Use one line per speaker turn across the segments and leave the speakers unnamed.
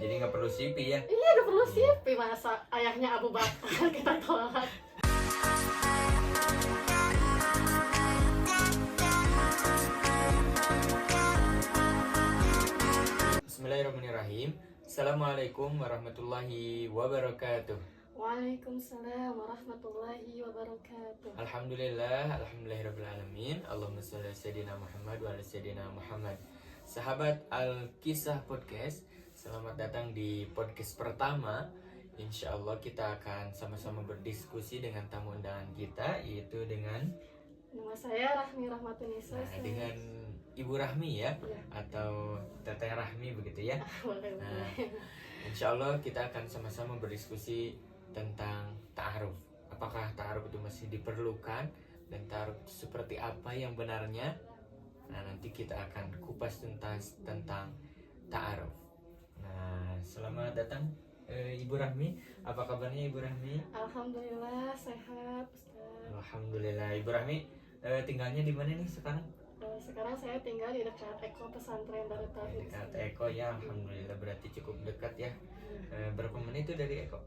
Jadi nggak perlu CV ya?
Iya, gak perlu CV, masa ayahnya Abu Bakar kita tolak.
Bismillahirrahmanirrahim. Assalamualaikum warahmatullahi wabarakatuh.
Waalaikumsalam warahmatullahi wabarakatuh.
Alhamdulillahirabbil alamin. Allahumma shalli ala sayyidina Muhammad wa ala sayyidina Muhammad. Sahabat Al-Kisah Podcast, selamat datang di podcast pertama. Insya Allah kita akan sama-sama berdiskusi dengan tamu undangan kita, yaitu dengan
Nama saya Rahmi Rahmatunisa.
dengan Ibu Rahmi ya,
Iya.
atau Teteh Rahmi begitu ya.
Boleh,
Nah,
boleh.
insya Allah kita akan sama-sama berdiskusi tentang ta'aruf. Apakah ta'aruf itu masih diperlukan, dan ta'aruf itu seperti apa yang benarnya? Nah, nanti kita akan kupas tentang ta'aruf. Nah, selamat datang Ibu Rahmi. Apa kabarnya Ibu Rahmi?
Alhamdulillah sehat, Ustaz.
Alhamdulillah. Ibu Rahmi tinggalnya di mana nih sekarang?
Sekarang saya tinggal di dekat Eko Pesantren Darut Tauhid.
Dekat Eko ya, alhamdulillah, berarti cukup dekat ya. Berapa menit itu dari Eko?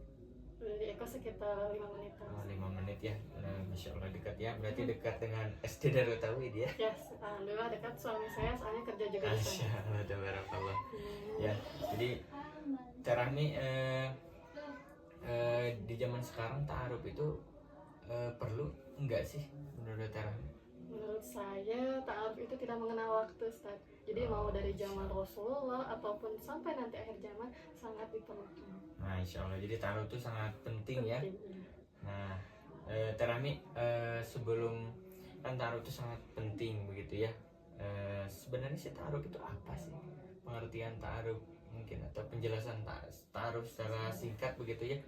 Di Eko sekitar 5 menit.
Oh, 5 menit ya. Nah, Masya Allah dekat ya. Berarti dekat dengan SD Darut Tauhid ya.
Ya, alhamdulillah dekat, suami saya soalnya kerja juga di
Masya
sana.
Allah, tabarakallah.
Hmm.
Ya, jadi Teh Rahmi, di zaman sekarang ta'aruf itu perlu enggak sih menurut Teh Rahmi?
Menurut saya, ta'aruf itu tidak mengenal waktu, Ustaz. Jadi mau dari zaman Rasulullah ataupun sampai nanti akhir zaman sangat diperlukan.
Nah, insya Allah. Jadi ta'aruf itu sangat penting ya.
Penting.
Nah, Teh Rahmi, sebelum, kan ta'aruf itu sangat penting begitu ya. Sebenarnya sih ta'aruf itu apa sih? Pengertian ta'aruf mungkin, atau penjelasan ta'aruf secara singkat begitu ya.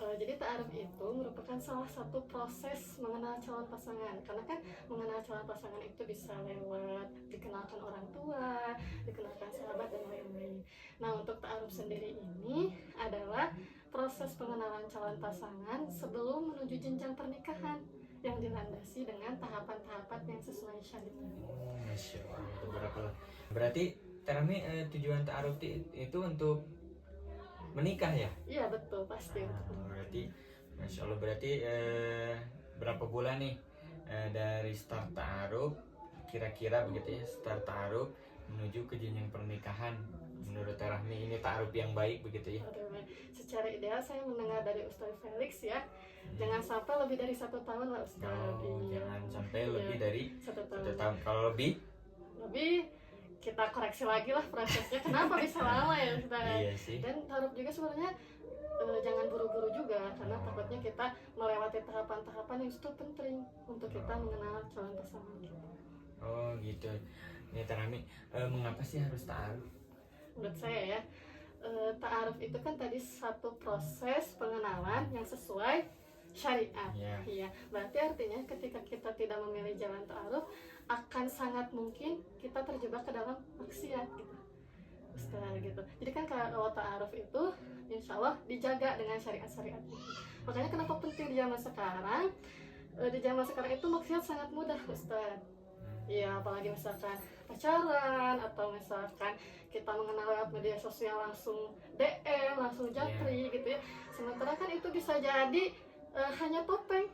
Jadi ta'aruf itu merupakan salah satu proses mengenal calon pasangan. Karena kan mengenal calon pasangan itu bisa lewat dikenalkan orang tua, dikenalkan sahabat, dan lain-lain. Nah, untuk ta'aruf sendiri ini adalah proses pengenalan calon pasangan sebelum menuju jenjang pernikahan yang dilandasi dengan tahapan-tahapan yang sesuai syariat.
Masya Allah, tabarakallah. Berarti Teh Rahmi, tujuan ta'aruf itu untuk menikah ya?
Iya, betul, pasti.
Berarti Masya Allah, berarti berapa bulan nih dari start ta'aruf, kira-kira begitu ya, start ta'aruf menuju ke jenjang pernikahan menurut Teh Rahmi ini ta'aruf yang baik begitu ya?
Secara ideal saya mendengar dari Ustaz Felix ya, jangan sampai lebih dari 1 tahun lah, Ustaz.
Oh,
Iya.
jangan sampai
Iya,
lebih dari
1 tahun.
1 tahun. Kalau lebih
Kita koreksi lagi lah prosesnya, kenapa bisa lama ya, Ustaz.
iya sih.
Dan ta'aruf juga sebenarnya jangan buru-buru juga, karena takutnya kita melewati tahapan-tahapan yang itu penting untuk kita mengenal calon pasangan kita.
Oh gitu. Nih Teh Rahmi, mengapa sih harus ta'aruf?
Menurut saya ya, ta'aruf itu kan tadi satu proses pengenalan yang sesuai syariat.
Iya.
Iya, berarti artinya ketika kita tidak memilih jalan ta'aruf, akan sangat mungkin kita terjebak ke dalam maksiat gitu. Ustaz gitu. Jadi kan kalau ta'aruf itu insya Allah dijaga dengan syariat-syariat itu. Makanya kenapa penting di zaman sekarang? Di zaman sekarang itu maksiat sangat mudah, Ustaz. Ya, apalagi misalkan pacaran, atau misalkan kita mengenal lewat media sosial langsung DM, langsung japri gitu ya. Sementara kan itu bisa jadi hanya topeng,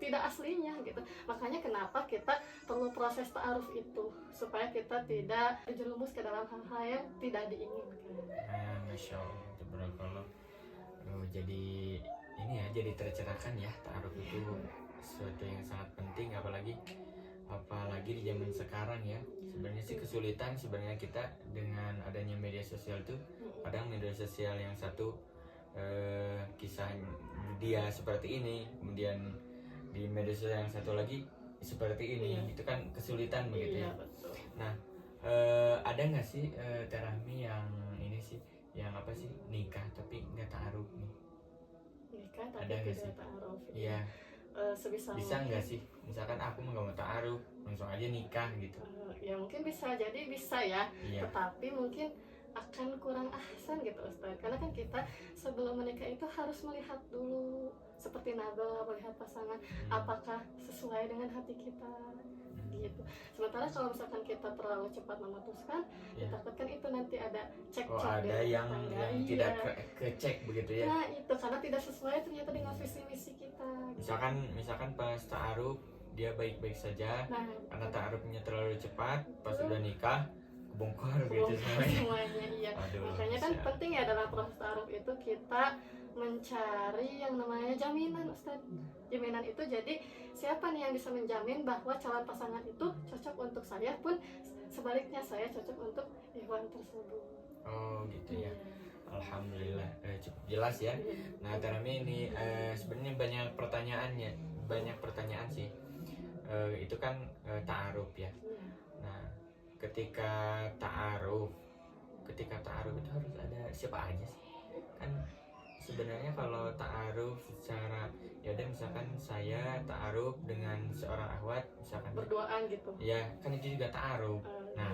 tidak aslinya gitu. Makanya kenapa kita perlu proses ta'aruf itu, supaya kita tidak terjerumus ke dalam hal-hal yang tidak diinginkan.
Masya Allah, tabarakallah. Jadi ini ya, jadi tercerahkan ya, ta'aruf itu sesuatu yang sangat penting, apalagi di zaman sekarang ya. Sebenarnya sih kesulitan sebenarnya kita dengan adanya media sosial tuh. Kadang media sosial yang satu kisah dia seperti ini, kemudian di media sosial yang satu lagi seperti ini.
Iya.
Itu kan kesulitan begitu ya.
Iya, betul.
Nah, ada nggak sih Teh Rahmi yang ini sih, yang apa sih, nikah tapi nggak ta'aruf nih?
Nikah tapi
Ada nggak sih?
tidak ta'aruf.
Iya.
Sebisa
Bisa
mungkin.
nggak sih, misalkan aku nggak mau ta'aruf, langsung aja nikah gitu?
Ya mungkin bisa jadi bisa ya,
Iya.
tetapi mungkin akan kurang ahsan gitu, Ustaz. Karena kan kita sebelum menikah itu harus melihat dulu seperti naba, melihat pasangan apakah sesuai dengan hati kita. gitu. Sementara kalau misalkan kita terlalu cepat memutuskan,
Ya.
ditakutkan itu nanti ada
Oh,
cekcok
ada
di rumah
yang
tangga.
tidak
Iya.
kecek begitu ya.
Nah itu karena tidak sesuai ternyata dengan visi misi kita gitu.
Misalkan pas ta'aruf dia baik-baik saja,
Nah
karena ta'arufnya terlalu cepat, pas
Betul.
udah nikah kebongkar gitu
bongkar
semuanya.
semuanya iya.
Aduh,
Makanya kan
siap.
penting ya dalam proses taruh itu kita mencari yang namanya jaminan, Ustaz. Jaminan itu jadi siapa nih yang bisa menjamin bahwa calon pasangan itu cocok untuk saya, pun sebaliknya saya cocok untuk ikhwan tersebut.
Oh gitu ya.
Iya.
Alhamdulillah cukup jelas ya.
Iya.
Nah Tarami ini sebenarnya banyak pertanyaan sih. Itu kan ta'aruf ya.
Iya.
Nah ketika ta'aruf itu harus ada siapa aja sih? Kan sebenarnya kalau ta'aruf secara ya udah misalkan saya ta'aruf dengan seorang akhwat misalkan,
Berduaan gitu.
ya kan itu juga ta'aruf. Nah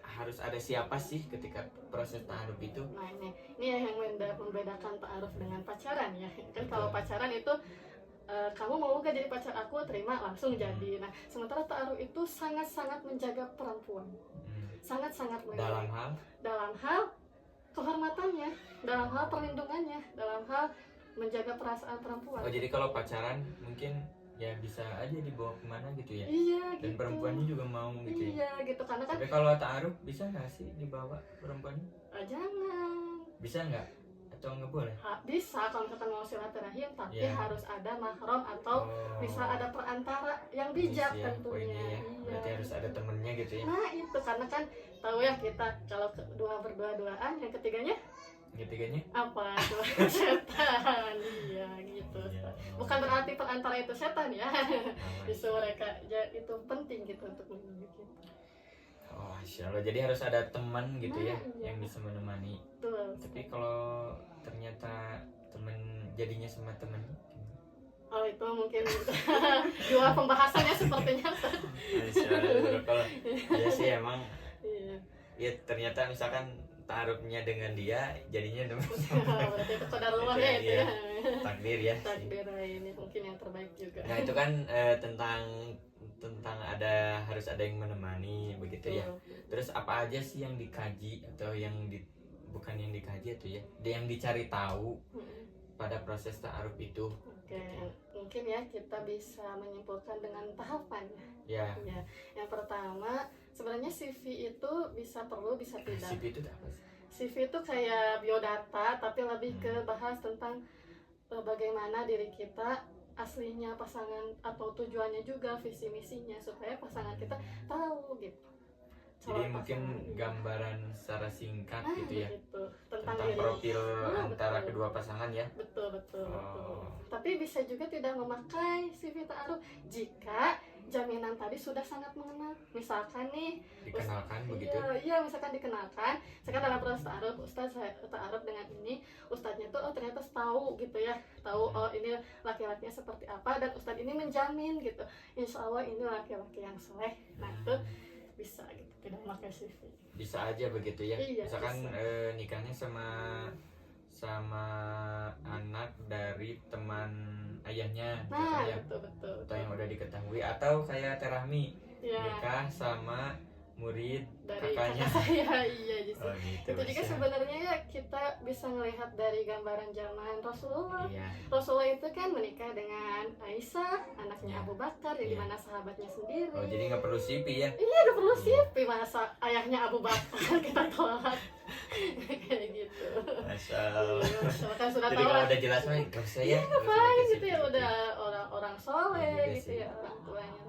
harus ada siapa sih ketika proses ta'aruf itu?
Nah ini yang membedakan ta'aruf dengan pacaran ya. Kan kalau
Betul.
pacaran itu kamu mau gak jadi pacar aku, terima langsung jadi. Nah sementara ta'aruf itu sangat-sangat menjaga perempuan, sangat-sangat
Dalam
menjaga
hal
kehormatannya, dalam hal perlindungannya, dalam hal menjaga perasaan perempuan.
jadi kalau pacaran mungkin ya bisa aja dibawa kemana gitu ya,
Iya
dan
gitu.
perempuannya juga mau gitu ya.
Iya gitu karena kan
Tapi kalau ta'aruf bisa nggak sih dibawa perempuannya?
jangan.
Bisa nggak? Atau nggak boleh?
Bisa kalau misalkan mau silaturahim, tapi
Iya.
harus ada mahram atau bisa ada perantara yang bijak
Iya,
tentunya.
poinnya ya. Berarti
Iya.
harus ada temennya gitu ya.
Nah itu karena kan tahu ya kita kalau kedua berdua-duaan, yang ketiganya
Ketiganya?
apa itu setan. Iya gitu.
Iya.
Bukan berarti perantara itu setan ya.
Namanya.
Justru mereka ya, itu penting gitu untuk melindungi kita.
Oh, Masya Allah. Jadi harus ada teman gitu
Nah,
ya
iya.
yang bisa menemani.
Betul.
Tapi kalau ternyata temen jadinya sama temen,
Oh itu mungkin dua pembahasannya sepertinya.
Masya Allah. Kalau ya sih emang
Iya.
ya ternyata misalkan taruhnya dengan dia jadinya temen.
Berarti itu qadarullah ya itu
Iya.
ya.
Takdir ya.
Takdir ini mungkin yang terbaik juga.
Nah itu kan tentang harus ada yang menemani begitu ya. Terus apa aja sih yang dikaji atau bukan yang dikaji atau ya, yang dicari tahu pada proses ta'aruf itu?
Oke, mungkin ya kita bisa menyimpulkan dengan tahapannya.
Ya.
Ya, yang pertama sebenarnya CV itu bisa perlu bisa tidak.
CV itu apa sih?
CV itu kayak biodata tapi lebih ke bahas tentang bagaimana diri kita aslinya, pasangan atau tujuannya juga, visi misinya, supaya pasangan kita tahu gitu.
Jadi
Calon
mungkin
pasangan.
gambaran secara singkat
Nah,
gitu ya,
gitu. Tentang
tentang
diri.
profil antara
Betul.
kedua pasangan ya.
Betul, betul, betul.
Oh.
Tapi bisa juga tidak memakai CV ta'aruf jika jaminan tadi sudah sangat mengenal. Misalkan nih,
Dikenalkan begitu.
Iya, misalkan dikenalkan. Sekarang dalam proses ta'aruf, Ustaz saya ta'aruf dengan ini, Ustadznya tuh ternyata tahu gitu ya, tahu ini laki-lakinya seperti apa, dan Ustadz ini menjamin gitu, insya Allah ini laki-laki yang soleh. Nah itu bisa gitu, tidak memakai CV.
Bisa aja begitu ya.
Iya,
Misalkan
bisa.
nikahnya sama anak dari teman ayahnya
Nah
misalkan ya,
betul.
atau yang udah diketahui, atau kayak Terahmi
Ya,
nikah sama murid
dari
kakaknya.
kakak saya, iya justru.
Oh gitu.
Itu juga
Masya.
sebenarnya ya kita bisa melihat dari gambaran zaman Rasulullah.
Iya.
Rasulullah itu kan menikah dengan Aisyah, anaknya
Iya.
Abu Bakar, yang
Iya.
dimana sahabatnya sendiri.
Oh jadi nggak perlu CV ya?
Iya, udah perlu CV, masa ayahnya Abu Bakar kita tolak. Kayak gitu.
Masya Allah.
Iya, kan sudah
Jadi
tahu
kalau
lah.
udah jelas mah nggak usah ya.
Ngapain gitu ya, udah orang soleh
Iya
gitu
sih.
ya, orang tuanya.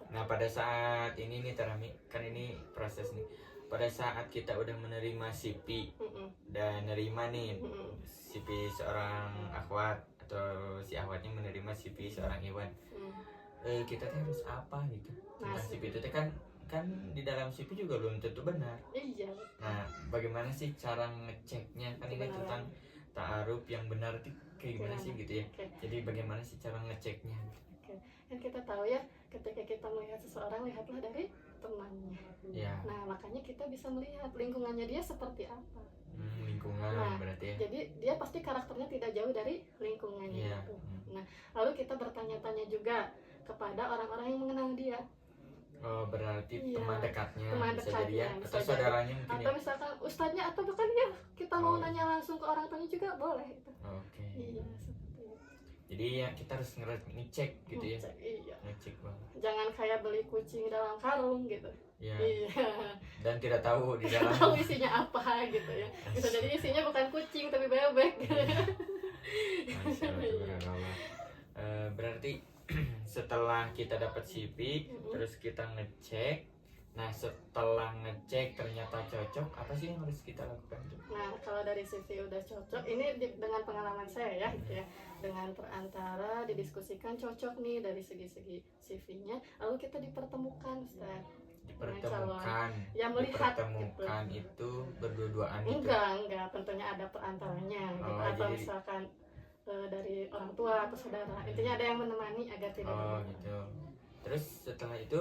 Nah pada saat ini nih Terami, kan ini proses nih. Pada saat kita udah menerima CV
Mm-mm.
dan nerima nih
Mm-mm.
CV seorang akhwat, atau si akhwatnya menerima CV seorang Iwan,
Mm.
kita tuh harus apa gitu
Nah,
tentang CV itu teh kan di dalam CV juga belum tentu benar.
Iya.
Nah bagaimana sih cara ngeceknya, kan ini
Kebenaran.
tentang ta'aruf yang benar tuh kayak gimana sih gitu ya.
Oke.
Jadi bagaimana sih cara ngeceknya?
Kan kita tahu ya, ketika kita melihat seseorang, lihatlah dari temannya.
Ya.
Nah makanya kita bisa melihat lingkungannya dia seperti apa.
Lingkungan
Nah,
berarti ya.
Jadi dia pasti karakternya tidak jauh dari lingkungannya
Iya.
itu. Nah lalu kita bertanya-tanya juga kepada orang-orang yang mengenal dia.
Oh, berarti
Iya,
teman dekatnya
teman
bisa jadi ya,
dekatnya,
atau
bisa
saudaranya mungkin
atau
ya.
misalkan ustadznya, atau bahkan ya kita mau
Oh.
nanya langsung ke orang tuanya juga boleh itu.
Oke.
Iya, seperti itu.
Jadi ya kita harus ngecek gitu ya.
Ngecek, iya.
Ngecek banget.
Jangan kayak beli kucing dalam karung gitu.
Ya.
Iya.
Dan tidak tahu di
Tidak
dalam.
tahu isinya apa gitu ya. Bisa jadi isinya bukan kucing tapi bebek.
Masya Allah, tabarakallah. Berarti setelah kita dapat CV, terus kita ngecek. Nah, setelah ngecek ternyata cocok, apa sih yang harus kita lakukan?
Nah, kalau dari CV udah cocok, ini dengan pengalaman saya ya, gitu ya. Dengan perantara didiskusikan cocok nih dari segi-segi CV-nya, lalu kita dipertemukan, Ustaz.
Dipertemukan.
Ya, melihat
dipertemukan
gitu.
itu berdua-duaan gitu.
Enggak, tentunya ada perantaranya gitu.
Oh,
Atau
jadi
misalkan dari orang tua atau saudara. Intinya ada yang menemani agar tidak
oh gitu. Terus setelah itu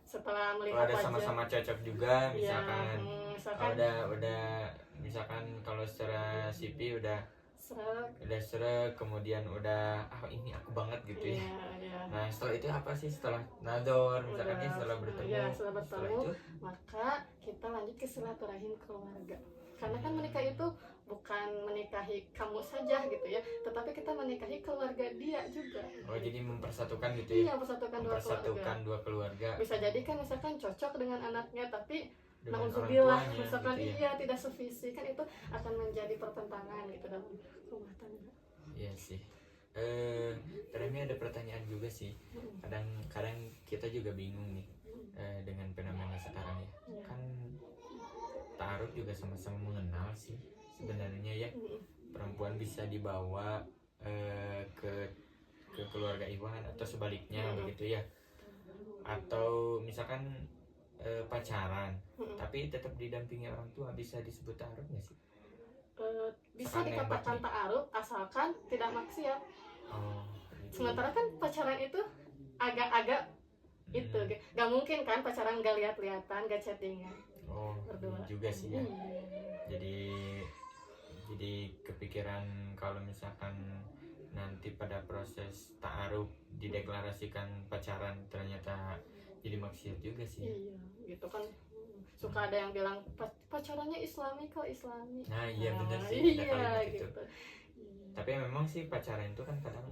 setelah melihat
ada
wajah,
sama-sama cocok juga misalkan.
ya, misalkan
udah misalkan kalau secara CV udah
serak,
kemudian udah ini aku banget gitu ya.
ya.
Nah, setelah itu apa sih, setelah nador misalkan ya, setelah bertemu,
Ya, setelah bertemu,
itu
maka kita lanjut ke silaturahim keluarga. Karena kan menikah itu bukan menikahi kamu saja gitu ya, tetapi kita menikahi keluarga dia juga.
oh jadi mempersatukan gitu ya.
Iya, mempersatukan dua keluarga. Bisa jadi kan misalkan cocok dengan anaknya, tapi
Dengan orang
nauzubillah
tuanya,
misalkan
gitu ya.
iya tidak sevisi, kan itu akan menjadi pertentangan gitu dalam rumah tangga.
Iya sih. Ternyata ada pertanyaan juga sih. Kadang kita juga bingung nih dengan fenomena sekarang ya.
Iya.
Kan ta'aruf juga sama-sama mengenal sih sebenarnya ya. Perempuan bisa dibawa ke keluarga Iwan atau sebaliknya begitu ya. Atau misalkan pacaran tapi tetap didampingi orang tua, bisa disebut ta'aruf nggak sih?
Bisa dikatakan ta'aruf asalkan tidak maksiat.
Oh, gitu.
Sementara kan pacaran itu agak-agak itu gak mungkin kan pacaran gak lihat-lihatan, gak chattingan.
Oh,
Berdua.
juga sih ya. Jadi kepikiran kalau misalkan nanti pada proses ta'aruf dideklarasikan pacaran ternyata jadi maksiat juga sih.
Iya, gitu kan. Suka ada yang bilang pacarannya Islami kok, Islami.
Nah, iya benar sih.
Iya gitu.
Tapi memang sih pacaran itu kan kadang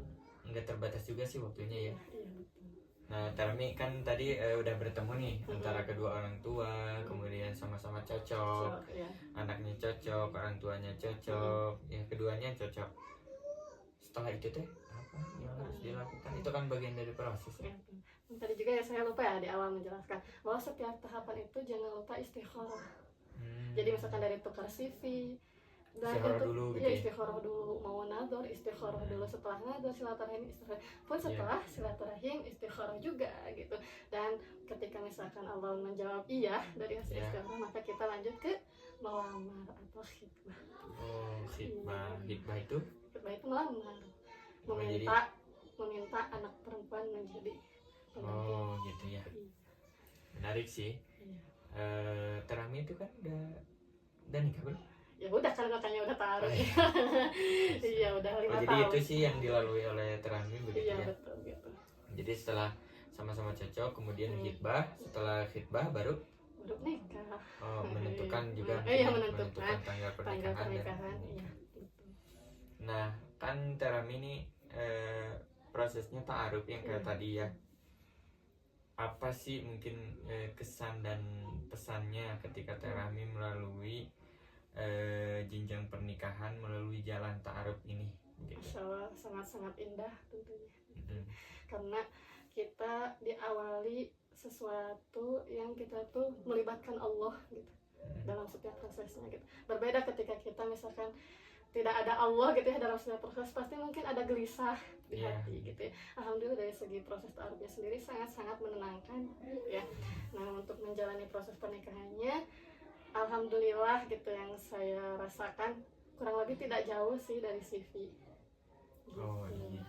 nggak terbatas juga sih waktunya ya.
Iya, betul.
Nah, Tarmi kan tadi udah bertemu nih antara kedua orang tua, kemudian sama-sama cocok,
Ya.
anaknya cocok, orang tuanya cocok, ya keduanya cocok. Setelah itu teh apa yang harus dilakukan? Itu kan bagian dari proses ya.
Tadi juga ya saya lupa ya di awal menjelaskan bahwa setiap tahapan itu jangan lupa istikharah. Jadi misalkan dari tukar CV dan
Istikharah
itu
dulu gitu
ya,
ya.
istikharah dulu, mau nador istikharah dulu, setelah nador silaturahim istikharah pun setelah silaturahim istikharah juga gitu. Dan ketika misalkan Allah menjawab iya dari hasil istikharah, maka kita lanjut ke melamar atau khitbah.
Oh, khitbah. Khitbah itu
Melamar, meminta anak perempuan menjadi pengganti.
Oh gitu ya, menarik sih. Terami itu kan udah nikah belum?
Ya udah kan, makanya udah taruh. Iya udah 5 tahun.
Jadi itu sih yang dilalui oleh Terami begitu
iya,
ya.
Betul gitu.
Jadi setelah sama-sama cocok, kemudian khitbah, setelah khitbah baru
nikah.
Oh, menentukan juga.
Iya, menentukan
tanggal
pernikahan.
pernikahan.
Iya, betul.
Nah, kan Terami ini prosesnya ta'aruf yang kayak tadi ya. Apa sih mungkin kesan dan pesannya ketika Terami melalui jenjang pernikahan melalui jalan ta'aruf ini?
Masya Allah, sangat-sangat indah tentunya. Karena kita diawali sesuatu yang kita tuh melibatkan Allah gitu dalam setiap prosesnya gitu. Berbeda ketika kita misalkan tidak ada Allah gitu ya dalam setiap proses, pasti mungkin ada gelisah di hati gitu ya. Alhamdulillah dari segi proses ta'arufnya sendiri sangat-sangat menenangkan ya. Nah, untuk menjalani proses pernikahannya alhamdulillah gitu, yang saya rasakan kurang lebih tidak jauh sih dari CV gitu.
Oh iya.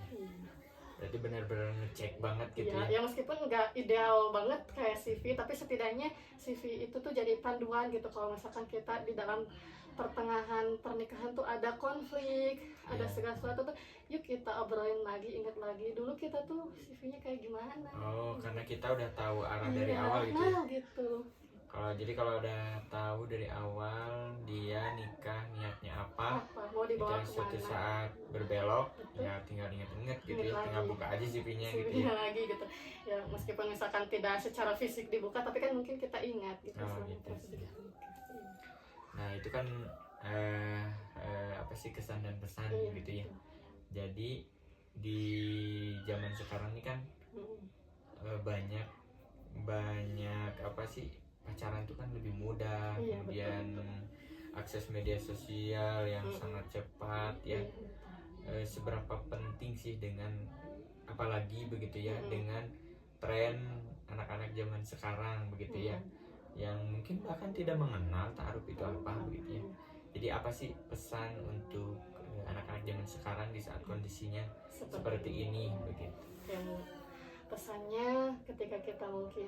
Berarti benar-benar ngecek banget gitu
ya. Ya meskipun nggak ideal banget kayak CV, tapi setidaknya CV itu tuh jadi panduan gitu. Kalau misalkan kita di dalam pertengahan pernikahan tuh ada konflik fisik, ada
Iya.
segala sesuatu tuh, yuk kita obrolin lagi, ingat lagi dulu kita tuh CV-nya kayak gimana.
Oh, karena kita udah tahu arah dari
Iya,
awal gitu ya.
nah gitu.
Kalau udah tahu dari awal dia nikah niatnya apa,
Apa mau dibawa
kita suatu
kemana?
saat berbelok,
Betul.
ya tinggal inget-inget gitu
Ingat
ya, tinggal
lagi.
buka aja CV-nya gitu
CV-nya
ya.
lagi gitu. Ya meskipun misalkan tidak secara fisik dibuka, tapi kan mungkin kita ingat gitu
Oh,
selama
gitu.
proses nikah.
Nah itu kan apa sih kesan dan pesan
Iya,
gitu ya.
betul.
Jadi di zaman sekarang ini kan
Mm.
banyak apa sih, pacaran itu kan lebih mudah,
Iya,
kemudian akses media sosial yang sangat cepat ya.
Iya,
Seberapa penting sih dengan apalagi begitu ya,
Mm-mm.
dengan tren anak-anak zaman sekarang begitu ya, yang mungkin bahkan tidak mengenal ta'aruf itu apa begitu ya. Jadi apa sih pesan untuk anak-anak zaman sekarang di saat kondisinya seperti ini begitu?
Yang pesannya ketika kita mungkin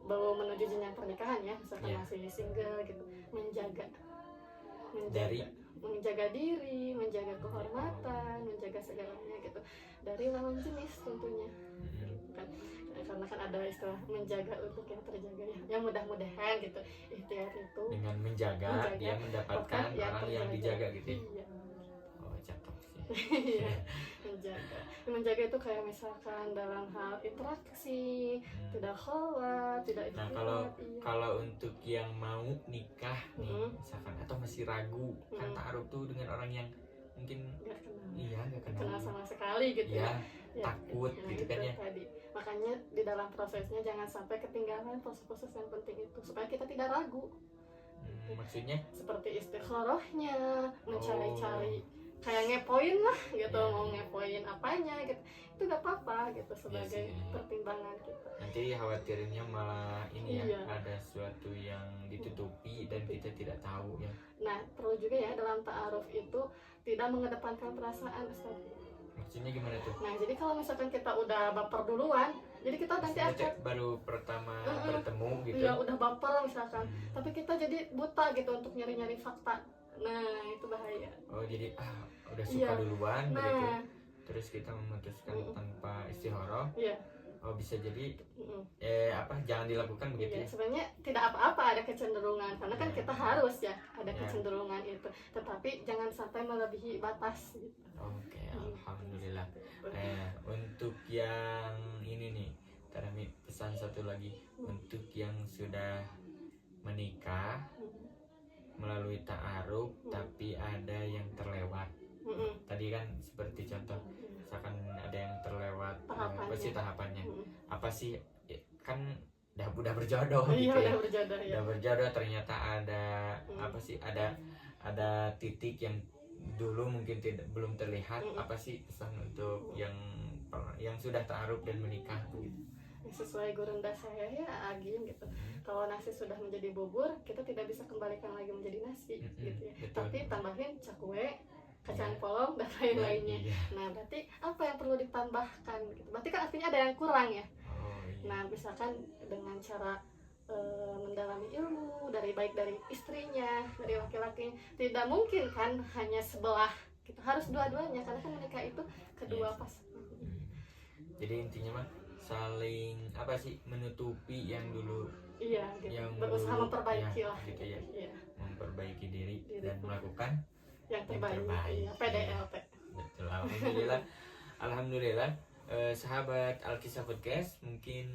belum menuju jenjang pernikahan ya, misalkan
Iya.
masih single gitu, menjaga
Dari
menjaga diri, menjaga kehormatan, menjaga segalanya gitu dari lawan jenis tentunya. Kan karena kan ada istilah menjaga untuk yang terjaga ya, mudah-mudahan gitu ikhtiar itu
dengan menjaga dia mendapatkan orang yang dijaga gitu ya.
Iya.
Oh cakep sih.
Iya, menjaga itu kayak misalkan dalam hal interaksi, tidak khawatir, tidak
Nah kalau untuk yang mau nikah nih misalkan atau masih ragu kan ta'aruf tuh dengan orang yang mungkin
nggak kenal,
iya nggak
kenal
kenal
sama sekali gitu
ya,
ya.
takut
Nah,
gitu kan
itu
ya.
tadi. Makanya di dalam prosesnya jangan sampai ketinggalan proses-proses yang penting itu supaya kita tidak ragu.
Maksudnya
Seperti istikharahnya, mencari-cari kayak ngepoin lah gitu,
Iya.
mau ngepoin apanya gitu, itu gak apa-apa gitu sebagai
sih.
pertimbangan kita.
nanti khawatirnya malah ini ya,
Iya.
ada sesuatu yang ditutupi dan kita tidak tahu ya.
Nah perlu juga ya dalam ta'aruf itu tidak mengedepankan perasaan, Ustaz.
Maksudnya gimana tuh?
Nah jadi kalau misalkan kita udah baper duluan, jadi kita nanti
Maksudnya
akan
baru pertama bertemu gitu.
ya udah baper misalkan, tapi kita jadi buta gitu untuk nyari-nyari fakta. Nah itu bahaya.
Oh jadi udah suka
Iya.
duluan begitu,
Nah
terus kita memutuskan tanpa istikharah.
iya.
Oh bisa jadi
Mm-mm.
jangan dilakukan begitu
Iya,
ya.
sebenarnya tidak apa-apa ada kecenderungan karena kan
Iya.
kita harus ya ada
Iya.
kecenderungan itu, tetapi jangan sampai melebihi batas gitu.
Oke, alhamdulillah. Untuk yang ini nih, Tarami pesan satu lagi untuk yang sudah menikah melalui ta'aruf tapi ada yang terlewat. Tadi kan seperti contoh, misalkan ada yang terlewat apa sih tahapannya? Apa sih kan udah berjodoh
Iya
gitu ya.
udah berjodoh ya.
Udah berjodoh ternyata ada apa sih, ada titik yang dulu mungkin belum terlihat. Apa sih pesan untuk yang sudah ta'aruf dan menikah gitu?
Sesuai gurunda saya ya agim gitu, kalau nasi sudah menjadi bubur kita tidak bisa kembalikan lagi menjadi nasi gitu ya,
betul.
tapi tambahin cakwe, kacang
Iya.
polong dan lain-lainnya.
Iya.
Nah berarti apa yang perlu ditambahkan gitu, berarti kan artinya ada yang kurang ya.
Oh, iya.
Nah misalkan dengan cara mendalami ilmu baik dari istrinya, dari laki-laki, tidak mungkin kan hanya sebelah, kita harus dua-duanya karena kan menikah itu kedua
Yes.
pas.
Jadi intinya mah saling apa sih, menutupi yang dulu,
Iya gitu,
yang
berusaha
dulu,
memperbaiki
ya,
lah
gitu ya.
Iya.
Memperbaiki diri
Diri.
dan melakukan
Yang terbaik,
terbaik.
iya, PDLT.
betul. Alhamdulillah. Sahabat Alkisah Podcast, mungkin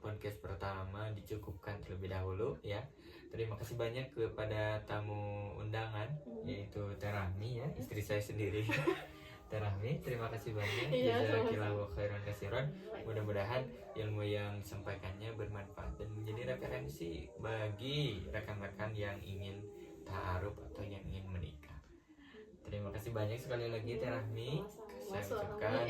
podcast pertama dicukupkan terlebih dahulu ya. Terima kasih banyak kepada tamu undangan yaitu Terahmi ya, istri saya sendiri. Terahmi, terima kasih banyak.
Iya,
Jazakillahu khairan katsiran. Mudah-mudahan ilmu yang disampaikannya bermanfaat dan menjadi referensi bagi rekan-rekan yang ingin ta'aruf atau yang ingin menikah. Terima kasih banyak sekali lagi Terahmi. Saya ucapkan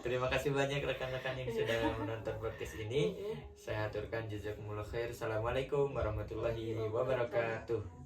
terima kasih banyak rekan-rekan yang sudah menonton podcast ini. Saya aturkan jazakumullah khair. Assalamualaikum warahmatullahi wabarakatuh.